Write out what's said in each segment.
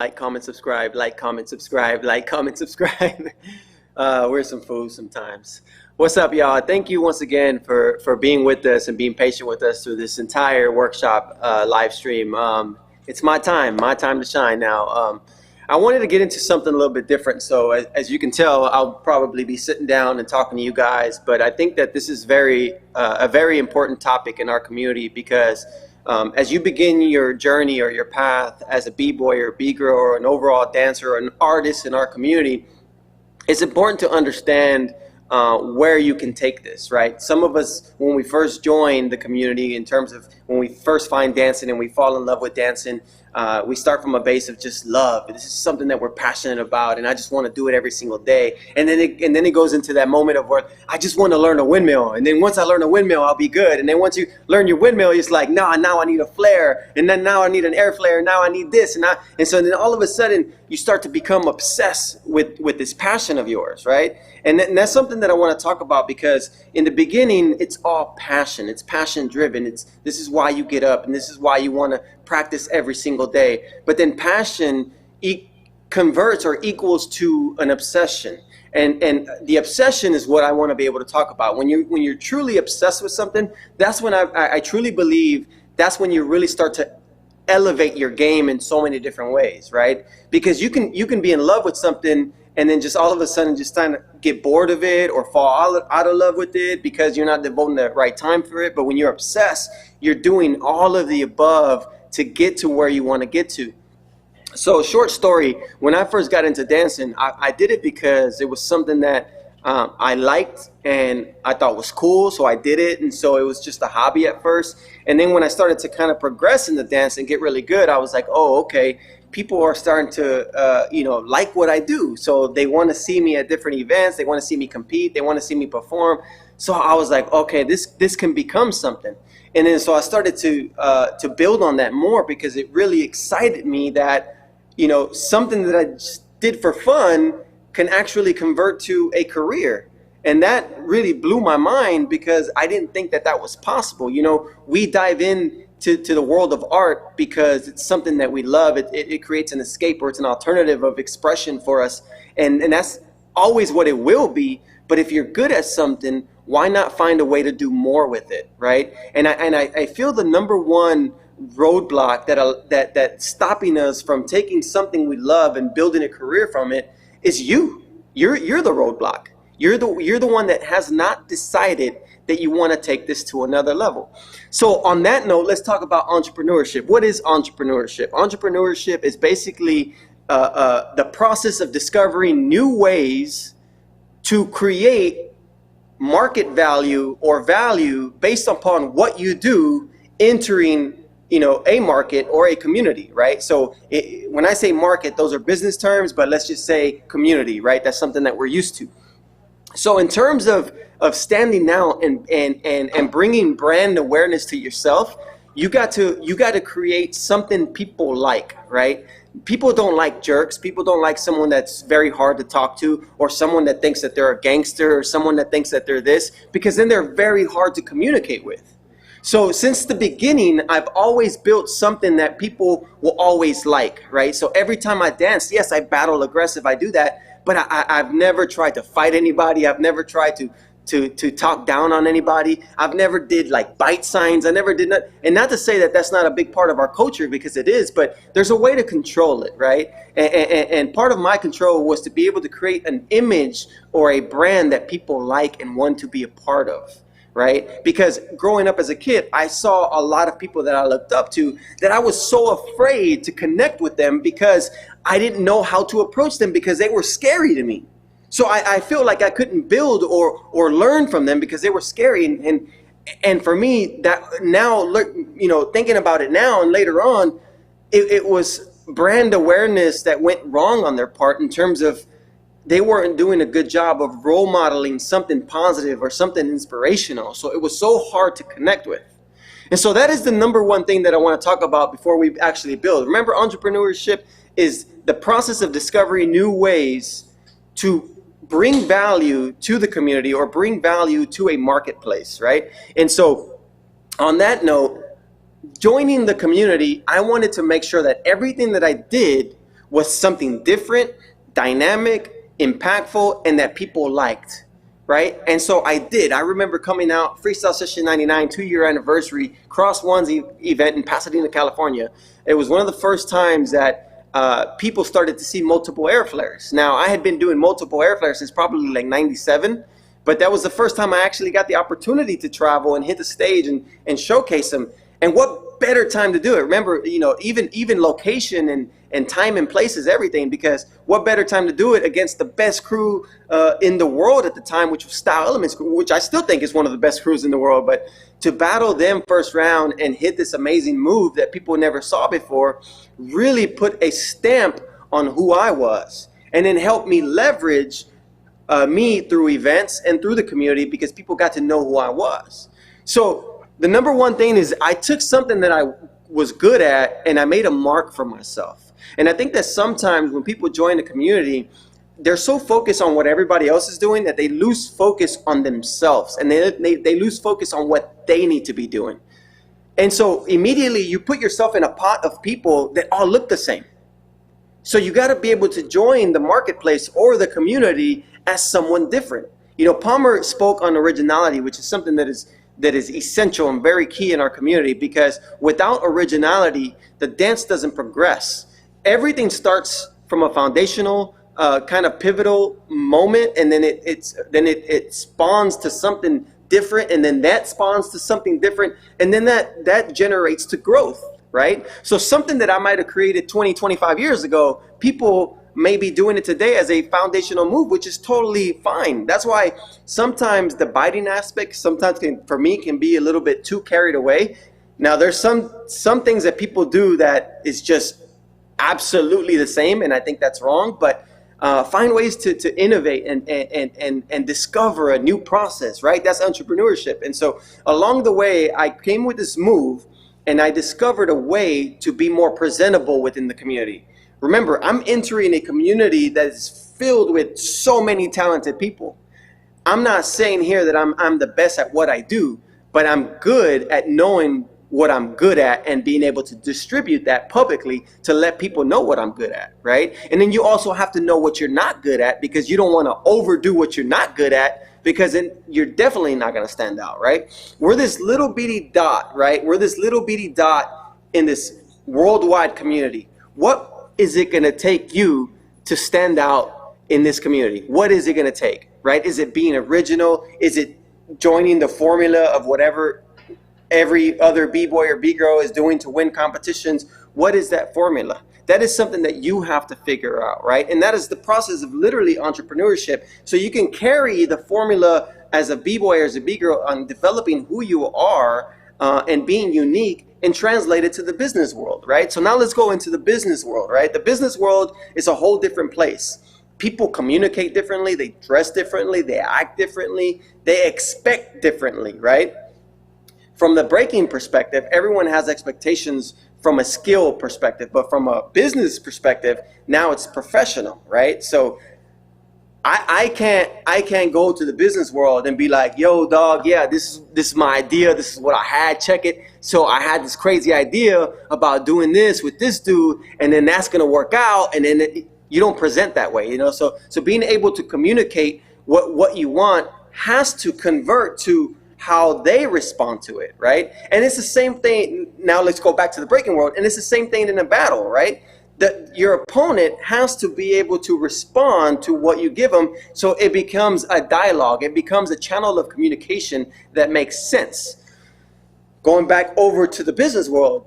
Like, comment, subscribe, like, comment, subscribe, like, comment, subscribe. We're some fools sometimes. What's up, y'all? Thank you once again for being with us and being patient with us through this entire workshop live stream. It's my time to shine now. I wanted to get into something a little bit different. So as you can tell, I'll probably be sitting down and talking to you guys, but I think that this is a very important topic in our community because as you begin your journey or your path as a b-boy or b-girl or an overall dancer or an artist in our community, it's important to understand where you can take this, right? Some of us, when we first join the community, in terms of when we first find dancing and we fall in love with dancing, we start from a base of just love. This is something that we're passionate about, and I just want to do it every single day. And then it goes into that moment of where I just want to learn a windmill, and then once I learn a windmill, I'll be good. And then once you learn your windmill, it's like, nah, now I need a flare, and then now I need an air flare, now I need this, and so then all of a sudden you start to become obsessed with this passion of yours, right? And that's something that I want to talk about, because in the beginning, it's all passion. It's passion driven. This is why you get up, and this is why you want to practice every single day. But then passion converts or equals to an obsession. And the obsession is what I want to be able to talk about. When you're truly obsessed with something, that's when I truly believe that's when you really start to elevate your game in so many different ways, right? Because you can be in love with something and then just all of a sudden just kind of get bored of it or fall out of love with it because you're not devoting the right time for it. But when you're obsessed, you're doing all of the above to get to where you want to get to. So short story, when I first got into dancing, I did it because it was something that I liked and I thought was cool, so I did it. And so it was just a hobby at first. And then when I started to kind of progress in the dance and get really good, I was like, oh, okay, people are starting to like what I do. So they want to see me at different events. They want to see me compete. They want to see me perform. So I was like, okay, this can become something. And then so I started to build on that more, because it really excited me that, something that I just did for fun can actually convert to a career. And that really blew my mind, because I didn't think that was possible. We dive in to the world of art because it's something that we love. It creates an escape, or it's an alternative of expression for us. And that's always what it will be. But if you're good at something, why not find a way to do more with it, right? And I feel the number one roadblock that's stopping us from taking something we love and building a career from it is you. You're the roadblock. You're the one that has not decided that you want to take this to another level. So on that note, let's talk about entrepreneurship. What is entrepreneurship? Entrepreneurship is basically the process of discovering new ways to create market value or value based upon what you do, entering a market or a community, right? So when I say market, those are business terms, but let's just say community, right? That's something that we're used to. So in terms of standing out and bringing brand awareness to yourself, you got to create something people like, right? People don't like jerks. People don't like someone that's very hard to talk to, or someone that thinks that they're a gangster, or someone that thinks that they're this, because then they're very hard to communicate with. So since the beginning, I've always built something that people will always like, right? So every time I dance, yes, I battle aggressive, I do that, but I've never tried to fight anybody. I've never tried to talk down on anybody. I've never did like bite signs. I never did that. And not to say that that's not a big part of our culture, because it is, but there's a way to control it, right? And part of my control was to be able to create an image or a brand that people like and want to be a part of. Right? Because growing up as a kid, I saw a lot of people that I looked up to that I was so afraid to connect with them, because I didn't know how to approach them, because they were scary to me. So I feel like I couldn't build or learn from them because they were scary. And for me, that now, thinking about it now and later on, it was brand awareness that went wrong on their part, in terms of they weren't doing a good job of role modeling something positive or something inspirational. So it was so hard to connect with. And so that is the number one thing that I want to talk about before we actually build. Remember, entrepreneurship is the process of discovering new ways to bring value to the community or bring value to a marketplace, right? And so on that note, joining the community, I wanted to make sure that everything that I did was something different, dynamic, impactful, and that people liked, right? And so I did. I remember coming out, Freestyle Session 99, 2-year anniversary, Cross One's event in Pasadena, California. It was one of the first times that people started to see multiple air flares. Now, I had been doing multiple air flares since probably like 97, but that was the first time I actually got the opportunity to travel and hit the stage and showcase them. And what better time to do it? Remember, you know, even location and time and place is everything, because what better time to do it against the best crew in the world at the time, which was Style Elements, which I still think is one of the best crews in the world. But to battle them first round and hit this amazing move that people never saw before really put a stamp on who I was, and then helped me leverage me through events and through the community, because people got to know who I was. So the number one thing is I took something that I was good at and I made a mark for myself. And I think that sometimes when people join the community, they're so focused on what everybody else is doing that they lose focus on themselves, and they lose focus on what they need to be doing. And so immediately you put yourself in a pot of people that all look the same. So you got to be able to join the marketplace or the community as someone different. You know, Palmer spoke on originality, which is something that is essential and very key in our community, because without originality, the dance doesn't progress. Everything starts from a foundational kind of pivotal moment, and then it spawns to something different, and then that spawns to something different, and then that generates to growth, right? So something that I might have created 20, 25 years ago, people may be doing it today as a foundational move, which is totally fine. That's why sometimes the biting aspect sometimes for me can be a little bit too carried away. Now there's some things that people do that is just absolutely the same, and I think that's wrong, but find ways to innovate and discover a new process, right? That's entrepreneurship. And so along the way, I came with this move and I discovered a way to be more presentable within the community. Remember, I'm entering a community that is filled with so many talented people. I'm not saying here that I'm the best at what I do, but I'm good at knowing what I'm good at and being able to distribute that publicly to let people know what I'm good at, right? And then you also have to know what you're not good at, because you don't want to overdo what you're not good at, because then you're definitely not going to stand out, right? We're this little bitty dot, right? We're this little bitty dot in this worldwide community. What is it going to take you to stand out in this community? What is it going to take, right? Is it being original? Is it joining the formula of whatever every other B-boy or B-girl is doing to win competitions? What is that formula? That is something that you have to figure out, right? And that is the process of literally entrepreneurship. So you can carry the formula as a B-boy or as a B-girl on developing who you are and being unique, and translate it to the business world, right? So now let's go into the business world, right? The business world is a whole different place. People communicate differently, they dress differently, they act differently, they expect differently, right? From the breaking perspective, everyone has expectations from a skill perspective, but from a business perspective, now it's professional, right? So I can't go to the business world and be like, yo, dog, yeah, this is my idea. This is what I had. Check it. So I had this crazy idea about doing this with this dude, and then that's gonna work out. And then you don't present that way, you know. So being able to communicate what you want has to convert to how they respond to it, right? And it's the same thing. Now let's go back to the breaking world, and it's the same thing in a battle, right? That your opponent has to be able to respond to what you give them, so it becomes a dialogue. It becomes a channel of communication that makes sense. Going back over to the business world,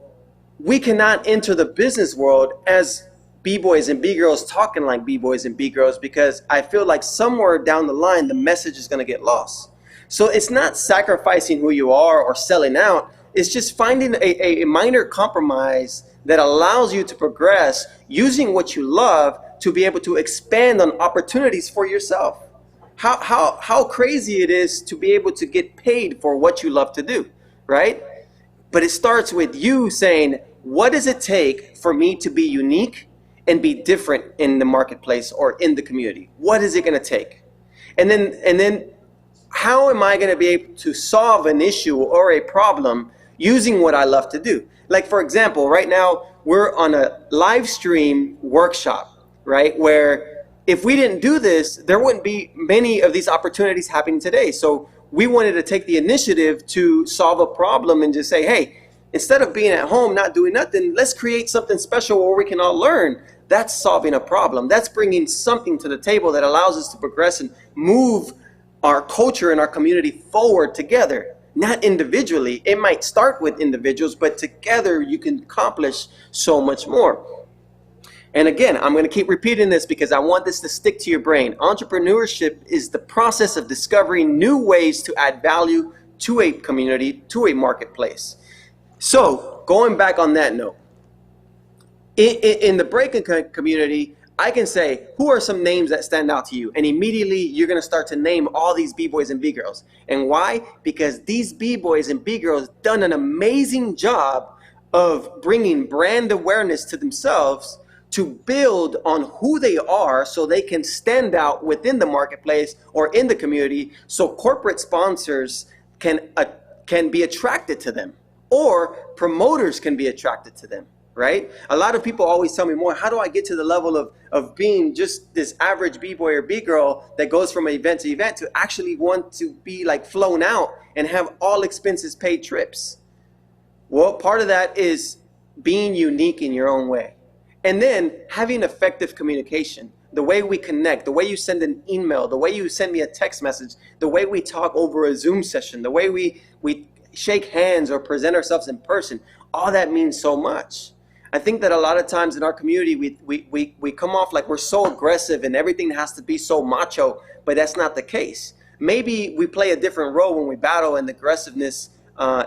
we cannot enter the business world as B-boys and B-girls talking like B-boys and B-girls, because I feel like somewhere down the line, the message is going to get lost. So it's not sacrificing who you are or selling out. It's just finding a minor compromise that allows you to progress using what you love to be able to expand on opportunities for yourself. How crazy it is to be able to get paid for what you love to do, right? But it starts with you saying, what does it take for me to be unique and be different in the marketplace or in the community? What is it going to take? And then how am I going to be able to solve an issue or a problem using what I love to do? Like, for example, right now we're on a live stream workshop, right? Where if we didn't do this, there wouldn't be many of these opportunities happening today. So we wanted to take the initiative to solve a problem and just say, hey, instead of being at home not doing nothing, let's create something special where we can all learn. That's solving a problem. That's bringing something to the table that allows us to progress and move our culture and our community forward together, not individually. It might start with individuals, but together you can accomplish so much more. And again, I'm going to keep repeating this because I want this to stick to your brain. Entrepreneurship is the process of discovering new ways to add value to a community, to a marketplace. So going back on that note, in the breaking community, I can say, who are some names that stand out to you? And immediately you're going to start to name all these B-Boys and B-Girls. And why? Because these B-Boys and B-Girls done an amazing job of bringing brand awareness to themselves to build on who they are so they can stand out within the marketplace or in the community, so corporate sponsors can be attracted to them, or promoters can be attracted to them, right? A lot of people always tell me, more, how do I get to the level of being just this average B-Boy or B-Girl that goes from event to event to actually want to be like flown out and have all expenses paid trips? Well, part of that is being unique in your own way. And then having effective communication, the way we connect, the way you send an email, the way you send me a text message, the way we talk over a Zoom session, the way we shake hands or present ourselves in person, all that means so much. I think that a lot of times in our community, we come off like we're so aggressive and everything has to be so macho, but that's not the case. Maybe we play a different role when we battle and the aggressiveness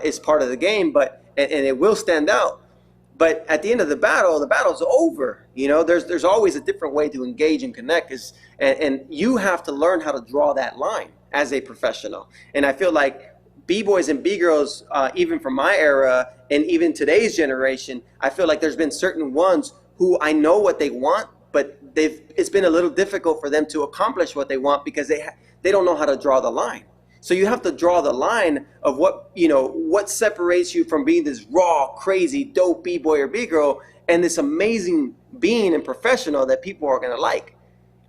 is part of the game, and it will stand out. But at the end of the battle's over. You know, there's always a different way to engage and connect, and you have to learn how to draw that line as a professional. And I feel like B-Boys and B-Girls, even from my era and even today's generation, I feel like there's been certain ones who I know what they want, but it's been a little difficult for them to accomplish what they want because they don't know how to draw the line. So you have to draw the line of what separates you from being this raw, crazy, dope B-Boy or B-Girl and this amazing being and professional that people are going to like.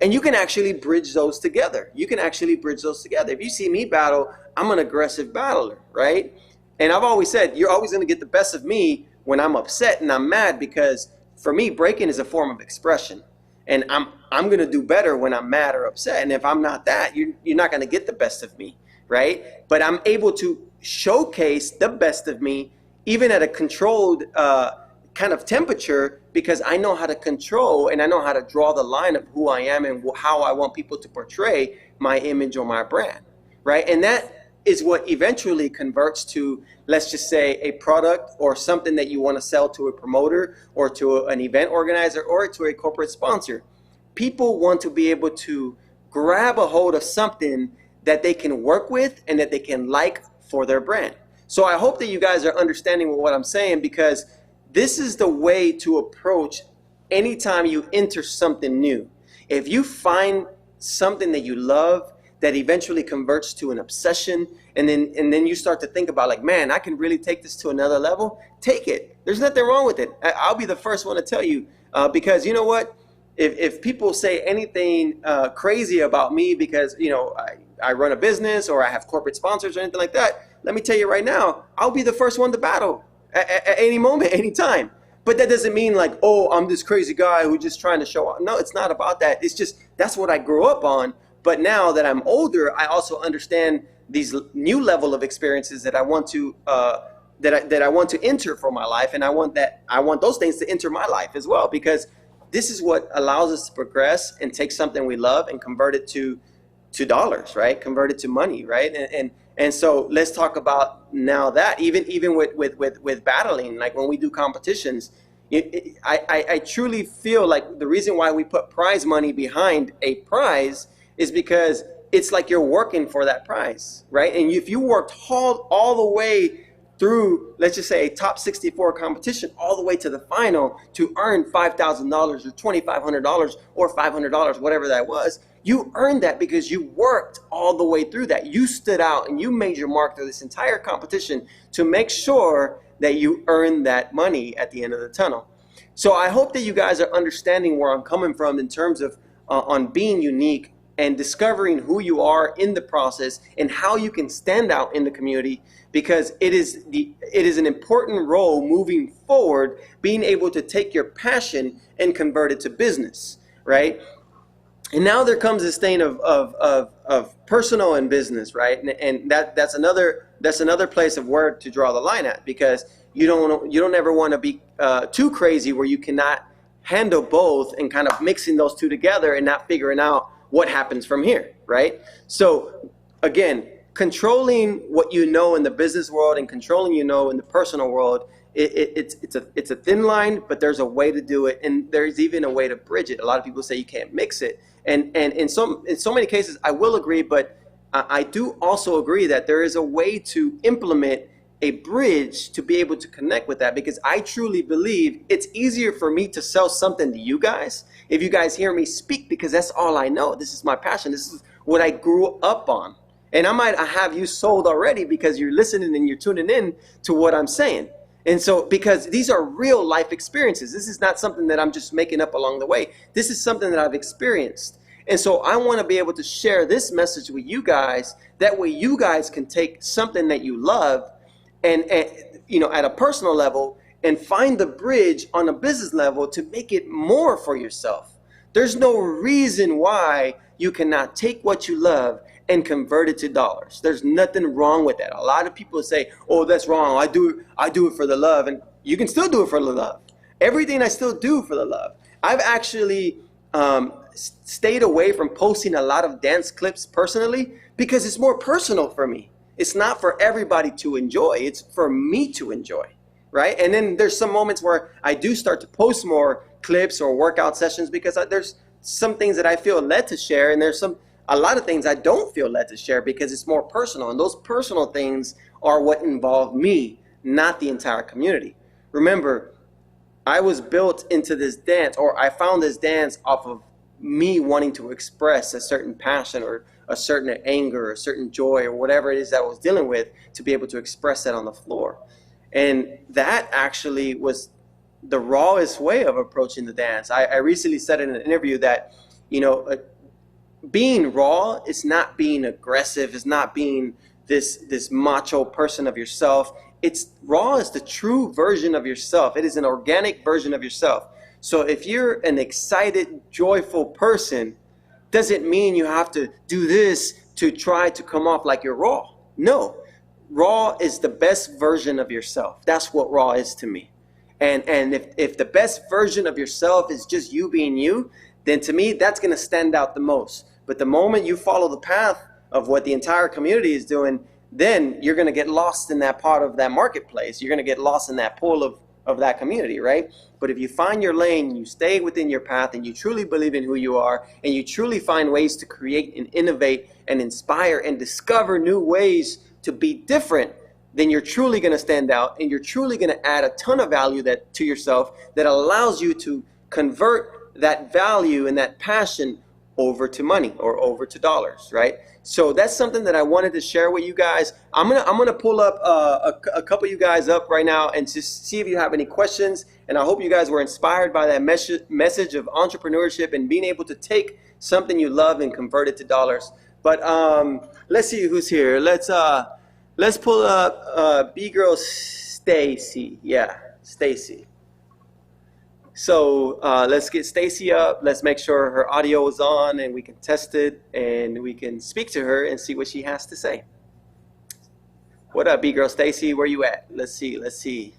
And you can actually bridge those together. If you see me battle, I'm an aggressive battler, right? And I've always said, you're always going to get the best of me when I'm upset and I'm mad, because for me, breaking is a form of expression. And I'm going to do better when I'm mad or upset. And if I'm not that, you're not going to get the best of me, right? But I'm able to showcase the best of me even at a controlled kind of temperature, because I know how to control and I know how to draw the line of who I am and how I want people to portray my image or my brand, right? And that is what eventually converts to, let's just say, a product or something that you want to sell to a promoter or to an event organizer or to a corporate sponsor. People want to be able to grab a hold of something that they can work with and that they can like for their brand. So I hope that you guys are understanding what I'm saying, because this is the way to approach anytime you enter something new. If you find something that you love that eventually converts to an obsession, and then you start to think about, like, man, I can really take this to another level, take it. There's nothing wrong with it. I'll be the first one to tell you, because you know what? If people say anything crazy about me because, you know, I run a business or I have corporate sponsors or anything like that, let me tell you right now, I'll be the first one to battle at any moment, anytime. But that doesn't mean like, oh, I'm this crazy guy who's just trying to show off. No, it's not about that. It's just, that's what I grew up on. But now that I'm older, I also understand these new level of experiences that I want to that I want to enter for my life, and I want those things to enter my life as well, because this is what allows us to progress and take something we love and convert it to dollars, right? Convert it to money, right? And so let's talk about now that even with battling, like when we do competitions, I truly feel like the reason why we put prize money behind a prize is because it's like you're working for that prize, right? And if you worked all the way through, let's just say, a top 64 competition all the way to the final to earn $5,000 or $2,500 or $500, whatever that was, you earned that because you worked all the way through that. You stood out and you made your mark through this entire competition to make sure that you earned that money at the end of the tunnel. So I hope that you guys are understanding where I'm coming from in terms of on being unique and discovering who you are in the process and how you can stand out in the community, because it is an important role moving forward, being able to take your passion and convert it to business, right? And now there comes this thing of personal and business, right? And that's another place of where to draw the line at, because you don't ever want to be too crazy where you cannot handle both and kind of mixing those two together and not figuring out what happens from here, right? So again, controlling what you know in the business world and controlling in the personal world, it's a thin line, but there's a way to do it, and there's even a way to bridge it. A lot of people say you can't mix it, and in so many cases I will agree, but I do also agree that there is a way to implement a bridge to be able to connect with that, because I truly believe it's easier for me to sell something to you guys if you guys hear me speak, because that's all I know. This is my passion. This is what I grew up on. And I might have you sold already because you're listening and you're tuning in to what I'm saying. And so, because these are real life experiences, this is not something that I'm just making up along the way. This is something that I've experienced. And so I want to be able to share this message with you guys. That way you guys can take something that you love and at a personal level, and find the bridge on a business level to make it more for yourself. There's no reason why you cannot take what you love and convert it to dollars. There's nothing wrong with that. A lot of people say, oh, that's wrong. I do it for the love. And you can still do it for the love. Everything I still do for the love. I've actually stayed away from posting a lot of dance clips personally because it's more personal for me. It's not for everybody to enjoy. It's for me to enjoy, right? And then there's some moments where I do start to post more clips or workout sessions because there's some things that I feel led to share, and there's a lot of things I don't feel led to share because it's more personal. And those personal things are what involve me, not the entire community. Remember, I was built into this dance, or I found this dance off of me wanting to express a certain passion or a certain anger, or a certain joy, or whatever it is that I was dealing with, to be able to express that on the floor. And that actually was the rawest way of approaching the dance. I recently said in an interview that, being raw is not being aggressive, is not being this macho person of yourself. It's raw is the true version of yourself. It is an organic version of yourself. So if you're an excited, joyful person, doesn't mean you have to do this to try to come off like you're raw. No, raw is the best version of yourself. That's what raw is to me. And if the best version of yourself is just you being you, then to me, that's going to stand out the most. But the moment you follow the path of what the entire community is doing, then you're going to get lost in that part of that marketplace. You're going to get lost in that pool of that community, right? But if you find your lane, you stay within your path, and you truly believe in who you are, and you truly find ways to create and innovate and inspire and discover new ways to be different, then you're truly going to stand out, and you're truly going to add a ton of value to yourself that allows you to convert that value and that passion over to money or over to dollars, right? So that's something that I wanted to share with you guys. I'm gonna pull up a couple of you guys up right now and just see if you have any questions. And I hope you guys were inspired by that message of entrepreneurship and being able to take something you love and convert it to dollars. But let's see who's here. Let's pull up B-Girl Stacey. Yeah, Stacey. So let's get Stacey up. Let's make sure her audio is on and we can test it and we can speak to her and see what she has to say. What up, B-Girl Stacey? Where you at? Let's see.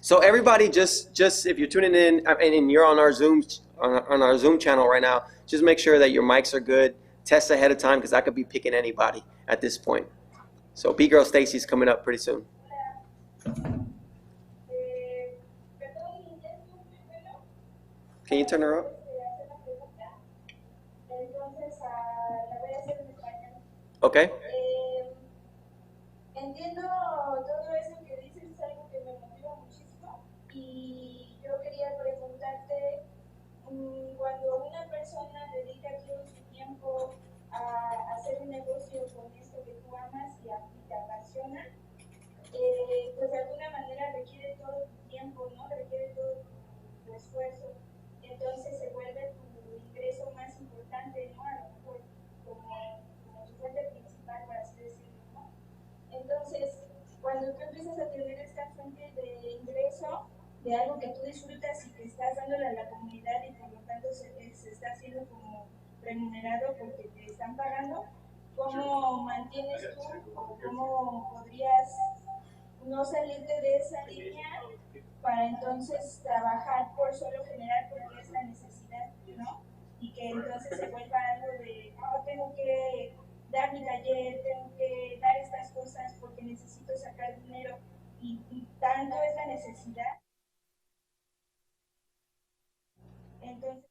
So everybody, just if you're tuning in and you're on our Zoom channel right now, just make sure that your mics are good. Test ahead of time because I could be picking anybody at this point. So B-Girl Stacey's coming up pretty soon. Can you turn her up? Okay. Entiendo todo eso que dices, es algo que me motiva muchísimo y yo quería preguntarte, cuando una persona dedica todo su tiempo a hacer un negocio con esto que tú amas y te apasiona, pues de alguna manera requiere todo tu tiempo, ¿no? Requiere todo tu esfuerzo, entonces se vuelve tu ingreso más importante, ¿no? A lo mejor como tu fuente principal, por así decirlo, ¿no? Entonces, cuando tú empiezas a tener esta fuente de ingreso, de algo que tú disfrutas y que estás dándole a la comunidad y por lo tanto se está haciendo como remunerado porque te están pagando, ¿cómo mantienes tú o cómo podrías no salirte de esa línea para entonces trabajar por solo generar porque es la necesidad, ¿no? Y que entonces se vuelva algo de, oh, tengo que dar mi taller, tengo que dar estas cosas porque necesito sacar dinero y tanto es la necesidad. Entonces,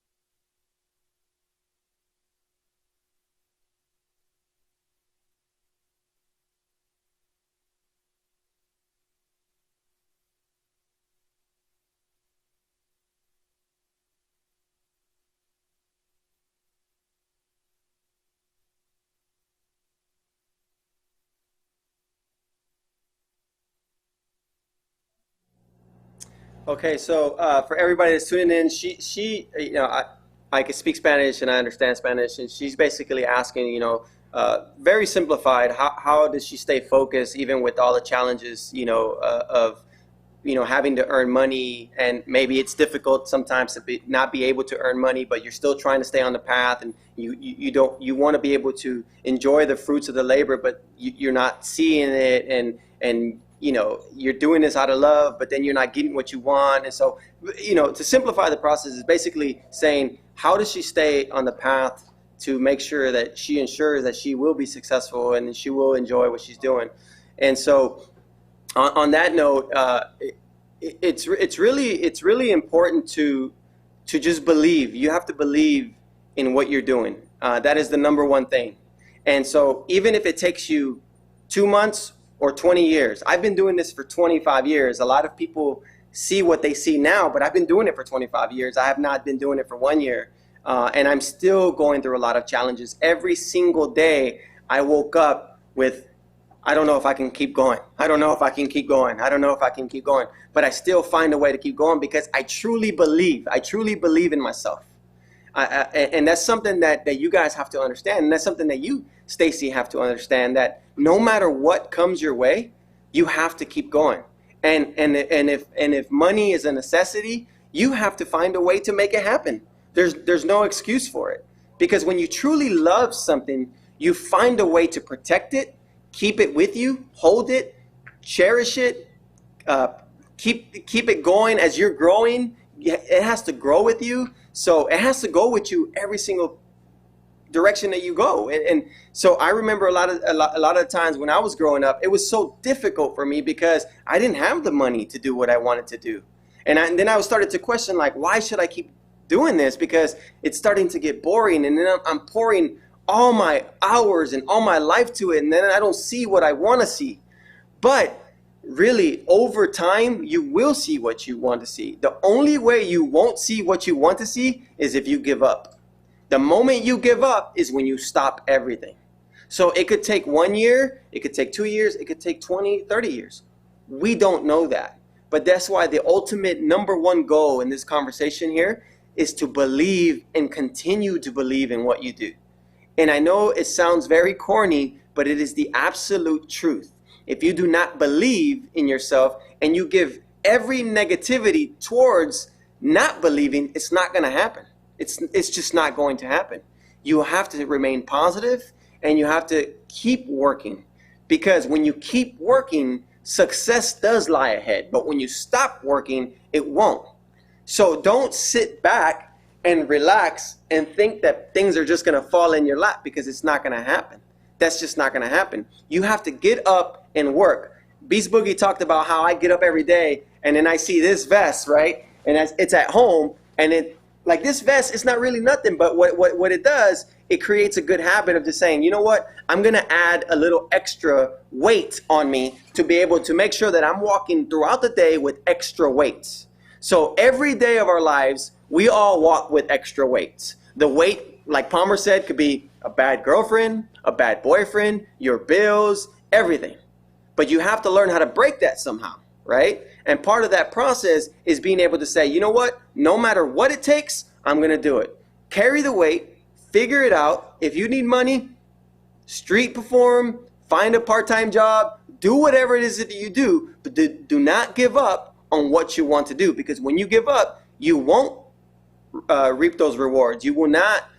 Okay, so for everybody that's tuning in, I can speak Spanish and I understand Spanish, and she's basically asking, very simplified, how does she stay focused even with all the challenges, of having to earn money, and maybe it's difficult sometimes to not be able to earn money, but you're still trying to stay on the path, and you want to be able to enjoy the fruits of the labor, but you're not seeing it, and you're doing this out of love, but then you're not getting what you want. And so, to simplify the process is basically saying, how does she stay on the path to make sure that she ensures that she will be successful and she will enjoy what she's doing. And so on that note, it's really important to just believe. You have to believe in what you're doing. That is the number one thing. And so even if it takes you 2 months or 20 years, I've been doing this for 25 years. A lot of people see what they see now, but I've been doing it for 25 years. I have not been doing it for 1 year. And I'm still going through a lot of challenges. Every single day I woke up with, I don't know if I can keep going. I don't know if I can keep going. I don't know if I can keep going. But I still find a way to keep going because I truly believe. I truly believe in myself. And that's something that you guys have to understand. And that's something that you, Stacey, have to understand, that no matter what comes your way, you have to keep going. And if money is a necessity, you have to find a way to make it happen. There's no excuse for it. Because when you truly love something, you find a way to protect it, keep it with you, hold it, cherish it, keep it going as you're growing. It has to grow with you. So it has to go with you every single direction that you go. And so I remember a lot of times when I was growing up, it was so difficult for me because I didn't have the money to do what I wanted to do. And then I started to question, like, why should I keep doing this? Because it's starting to get boring, and then I'm pouring all my hours and all my life to it, and then I don't see what I want to see. But really, over time, you will see what you want to see. The only way you won't see what you want to see is if you give up. The moment you give up is when you stop everything. So it could take 1 year, it could take 2 years, it could take 20, 30 years. We don't know that. But that's why the ultimate number one goal in this conversation here is to believe and continue to believe in what you do. And I know it sounds very corny, but it is the absolute truth. If you do not believe in yourself and you give every negativity towards not believing, it's not going to happen. It's just not going to happen. You have to remain positive and you have to keep working, because when you keep working, success does lie ahead. But when you stop working, it won't. So don't sit back and relax and think that things are just going to fall in your lap, because it's not going to happen. That's just not going to happen. You have to get up and work. Beast Boogie talked about how I get up every day and then I see this vest, right? And it's at home, and it, like, this vest, it's not really nothing, but what it does, it creates a good habit of just saying, you know what, I'm going to add a little extra weight on me to be able to make sure that I'm walking throughout the day with extra weights. So every day of our lives, we all walk with extra weights. The weight, like Palmer said, could be a bad girlfriend, a bad boyfriend, your bills, everything. But you have to learn how to break that somehow, right? And part of that process is being able to say, you know what, no matter what it takes, I'm going to do it. Carry the weight, figure it out. If you need money, street perform, find a part-time job, do whatever it is that you do, but do not give up on what you want to do, because when you give up, you won't reap those rewards. You will not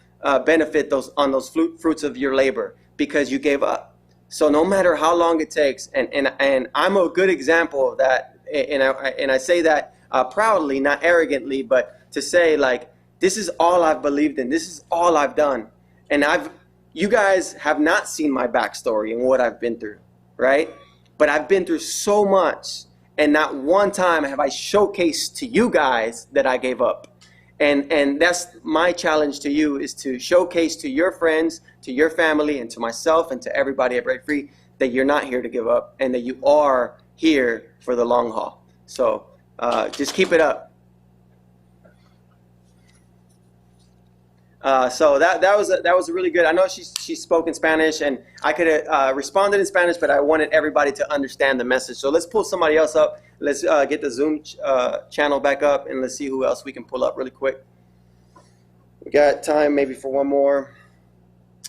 benefit on those fruits of your labor because you gave up. So no matter how long it takes, and I'm a good example of that, and I say that proudly, not arrogantly, but to say, like, this is all I've believed in. This is all I've done. And you guys have not seen my backstory and what I've been through, right? But I've been through so much, and not one time have I showcased to you guys that I gave up. And that's my challenge to you, is to showcase to your friends, to your family, and to myself, and to everybody at Break Free, that you're not here to give up, and that you are here for the long haul. So just keep it up. So that was really good. I know she spoke in Spanish, and I could have responded in Spanish, but I wanted everybody to understand the message. So let's pull somebody else up. Let's get the Zoom channel back up, and let's see who else we can pull up really quick. We got time maybe for one more.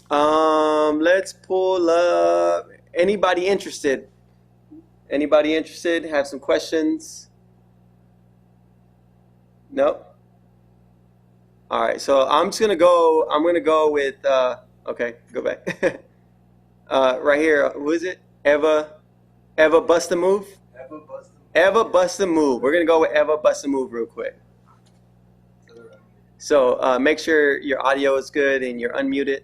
Let's pull up anybody interested. Anybody interested? Have some questions? No? All right, so I'm gonna go with okay, go back. Right here, who is it? Eva Bust a Move? Eva Bust a Move. We're gonna go with Eva Bust a Move real quick. So make sure your audio is good and you're unmuted.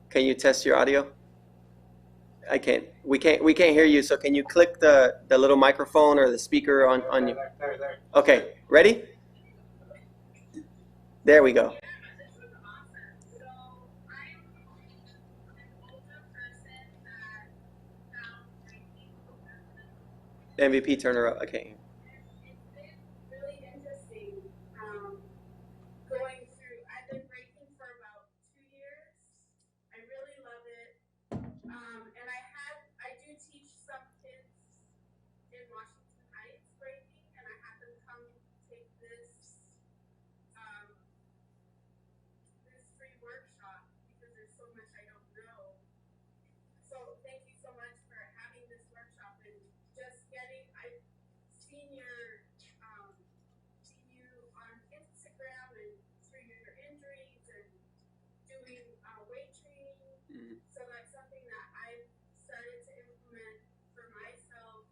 Can you test your audio? I can't. We can't hear you. So can you click the little microphone or the speaker on you? Okay, ready? There we go. MVP, turn her up. Okay. It's been really interesting going through. I've been breaking for about 2 years. I really love it. And I do teach some kids in Washington Heights breaking, and I had them come take this free workshop because there's so much I don't know. So thank you so much for having this workshop and just I've seen you on Instagram and through your injuries and doing weight training. Mm-hmm. So that's something that I've started to implement for myself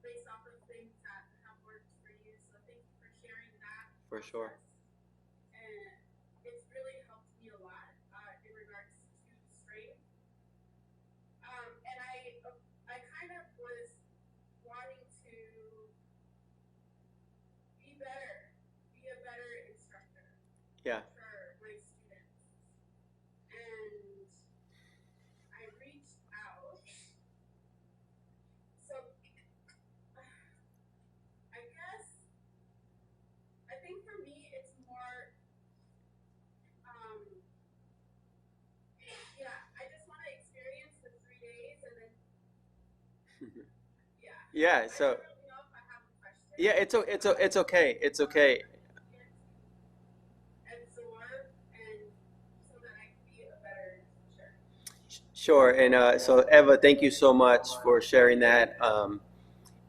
based off of things that have worked for you. So thank you for sharing that. For sure. And it's really helped me a lot in regards to strength. And I kind of was wanting to be a better instructor. Yeah. For my students. And I reached out. So I think for me it's more I just want to experience the 3 days and then Yeah, so I don't really know if I have a question. yeah, it's okay. It's okay. Absorb and so that I can be a better teacher. Sure. And so Eva, thank you so much for sharing that.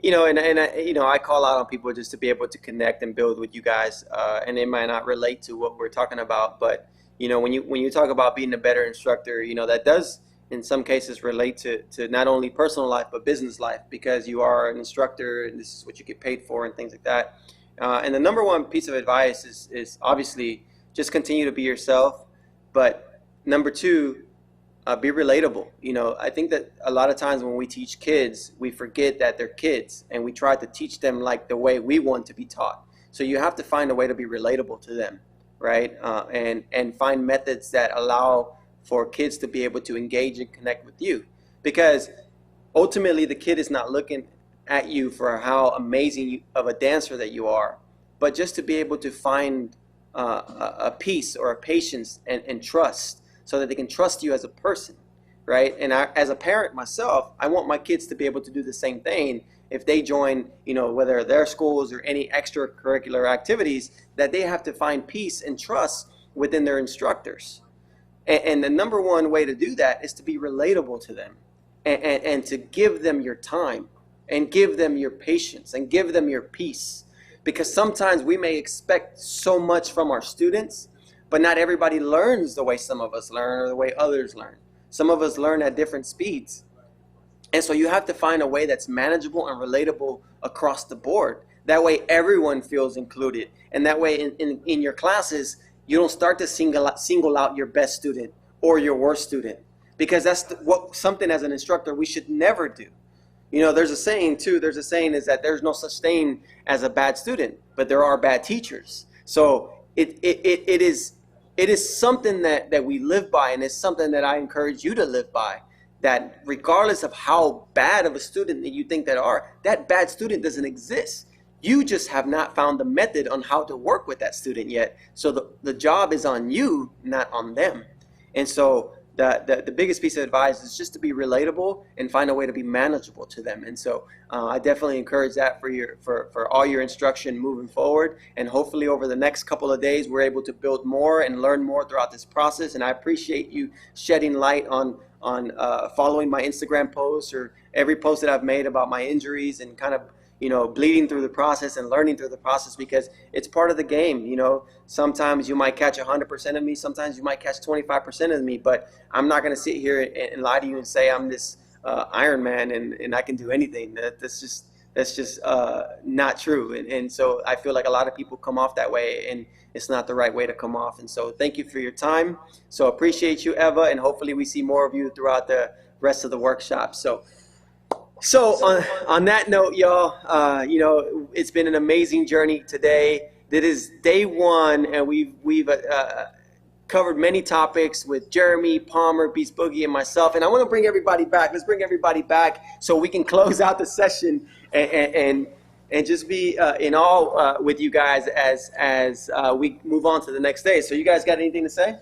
You know, and I call out on people just to be able to connect and build with you guys, and it might not relate to what we're talking about, but you know, when you talk about being a better instructor, you know, that does in some cases relate to not only personal life but business life, because you are an instructor and this is what you get paid for and things like that. And the number one piece of advice is obviously just continue to be yourself, but number two, be relatable. You know, I think that a lot of times when we teach kids, we forget that they're kids and we try to teach them like the way we want to be taught. So you have to find a way to be relatable to them, right? And find methods that allow for kids to be able to engage and connect with you. Because ultimately the kid is not looking at you for how amazing of a dancer that you are, but just to be able to find a peace or a patience and trust, so that they can trust you as a person, right? And as a parent myself, I want my kids to be able to do the same thing if they join, whether their schools or any extracurricular activities, that they have to find peace and trust within their instructors. And the number one way to do that is to be relatable to them, and to give them your time, and give them your patience, and give them your peace. Because sometimes we may expect so much from our students, but not everybody learns the way some of us learn or the way others learn. Some of us learn at different speeds. And so you have to find a way that's manageable and relatable across the board. That way everyone feels included. And that way in your classes, you don't start to single out your best student or your worst student. Because that's something as an instructor we should never do. There's a saying too, is that there's no such thing as a bad student, but there are bad teachers. So it is something that we live by, and it's something that I encourage you to live by. That regardless of how bad of a student that you think that bad student doesn't exist. You just have not found the method on how to work with that student yet. So the job is on you, not on them. And so the biggest piece of advice is just to be relatable and find a way to be manageable to them. And so I definitely encourage that for all your instruction moving forward. And hopefully over the next couple of days, we're able to build more and learn more throughout this process. And I appreciate you shedding light on following my Instagram posts or every post that I've made about my injuries, and kind of bleeding through the process and learning through the process, because it's part of the game. Sometimes you might catch 100% of me, sometimes you might catch 25% of me, but I'm not going to sit here and lie to you and say I'm this Iron Man and I can do anything. That's just not true. And so I feel like a lot of people come off that way, and it's not the right way to come off. And so thank you for your time. So appreciate you, Eva, and hopefully we see more of you throughout the rest of the workshop. So on that note, y'all, it's been an amazing journey today. This is day one, and we've covered many topics with Jeremy, Palmer, Beast Boogie, and myself. And I want to bring everybody back. Let's bring everybody back so we can close out the session and just be in awe with you guys as we move on to the next day. So you guys got anything to say?